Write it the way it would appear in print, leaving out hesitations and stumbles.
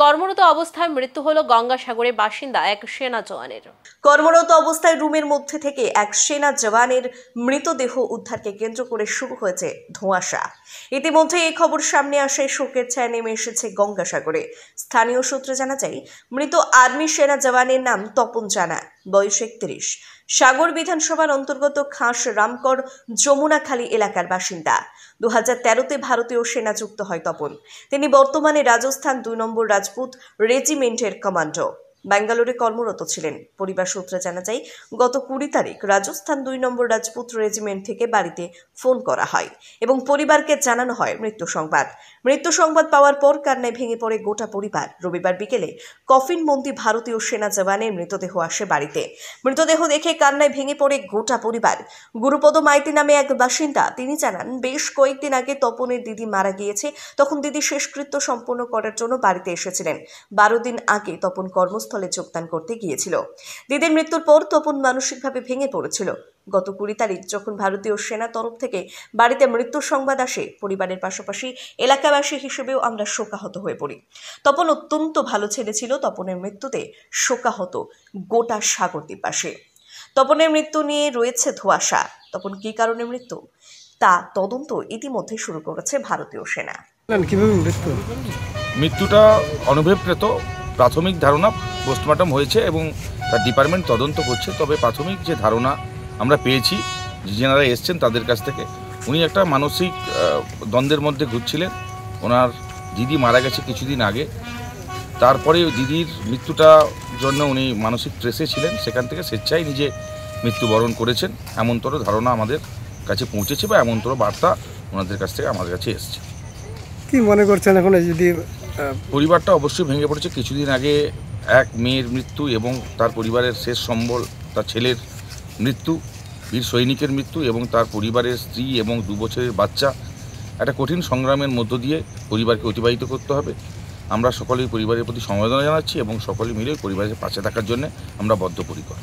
কর্মরত অবস্থায় মৃত্যু হলো গঙ্গাসাগরের বাসিন্দা এক সেনা জওয়ানের। কর্মরত অবস্থায় রুমের মধ্যে থেকে এক সেনা জওয়ানের মৃতদেহ উদ্ধারকে কেন্দ্র করে শুরু হয়েছে ধোঁয়াশা। ইতিমধ্যে এই খবর সামনে আসে, শোকের ছায়া নেমে এসেছে গঙ্গাসাগরে। স্থানীয় সূত্রে জানা যায়, মৃত আর্মি সেনা জওয়ানের নাম তপন জানা, বয়স 31, সাগর বিধানসভার অন্তর্গত খাস রামকর যমুনাখালী এলাকার বাসিন্দা। 2013-তে ভারতীয় সেনা যুক্ত হয় তপন। তিনি বর্তমানে রাজস্থান 2 নম্বর রাজপুত রেজিমেন্টের কমান্ডো। ব্যাঙ্গালোরে কর্মরত ছিলেন। পরিবার সূত্রে জানা যায়, গত 20 তারিখ রাজস্থান 2 নম্বর রাজপুত রেজিমেন্ট থেকে বাড়িতে ফোন করা হয় এবং পরিবারকে জানানো হয় মৃত্যু সংবাদ। মৃত্যু সংবাদ পাওয়ার পর কান্নায় ভেঙে পড়ে গোটা পরিবার। রবিবার বিকেলে কফিনবন্দি ভারতীয় সেনা জওয়ানের মৃতদেহ আসে বাড়িতে। মৃতদেহ দেখে কান্নায় ভেঙে পড়ে গোটা পরিবার। গুরুপদ মাইতি নামে এক বাসিন্দা, তিনি জানান, বেশ কয়েকদিন আগে তপনের দিদি মারা গিয়েছে। তখন দিদি শেষকৃত্য সম্পন্ন করার জন্য বাড়িতে এসেছিলেন। 12 দিন আগে তপন কর্মস্থলে যোগদান করতে গিয়েছিল। দিদির মৃত্যুর পর তপন মানসিকভাবে ভেঙে পড়েছিল। গত 20 তারিখ যখন ভারতীয় সেনা তরফ থেকে বাড়িতে মৃত্যুর সংবাদ আসে, পরিবারের পাশাপাশি এলাকাবাসী হিসেবেও আমরা শোকাহত হয়ে পড়ি। তপন অত্যন্ত ভালো ছেলে ছিল। তপনের মৃত্যুতে শোকাহত গোটা সাগরদ্বীপবাসী। তপনের মৃত্যু নিয়ে রয়েছে ধোঁয়াশা। তপন কী কারণে মৃত্যু, তা তদন্ত ইতিমধ্যে শুরু করেছে ভারতীয় সেনা। মৃত্যুটা অনভিপ্রেত, প্রাথমিক ধারণা পোস্টমর্টম হয়েছে এবং তার ডিপার্টমেন্ট তদন্ত করছে। তবে প্রাথমিক যে ধারণা আমরা পেয়েছি, যেনারা এসছেন তাদের কাছ থেকে, উনি একটা মানসিক দ্বন্দ্বের মধ্যে ঘুরছিলেন। ওনার দিদি মারা গেছে কিছুদিন আগে, তারপরে দিদির মৃত্যুটা জন্য উনি মানসিক স্ট্রেসে ছিলেন। সেখান থেকে স্বেচ্ছায় নিজে মৃত্যুবরণ করেছেন, এমনতর ধারণা আমাদের কাছে পৌঁছেছে বা এমনতর বার্তা ওনাদের কাছ থেকে আমাদের কাছে এসছে। কি মনে করছেন এখন? যদি পরিবারটা অবশ্যই ভেঙে পড়েছে। কিছুদিন আগে এক মেয়ের মৃত্যু এবং তার পরিবারের শেষ সম্বল তার ছেলের মৃত্যু, বীর সৈনিকের মৃত্যু এবং তার পরিবারের স্ত্রী এবং 2 বছরের বাচ্চা। একটা কঠিন সংগ্রামের মধ্য দিয়ে পরিবারকে অতিবাহিত করতে হবে। আমরা সকলেই পরিবারের প্রতি সমবেদনা জানাচ্ছি এবং সকলে মিলে পরিবারের পাশে থাকার জন্য আমরা বদ্ধপরিকর।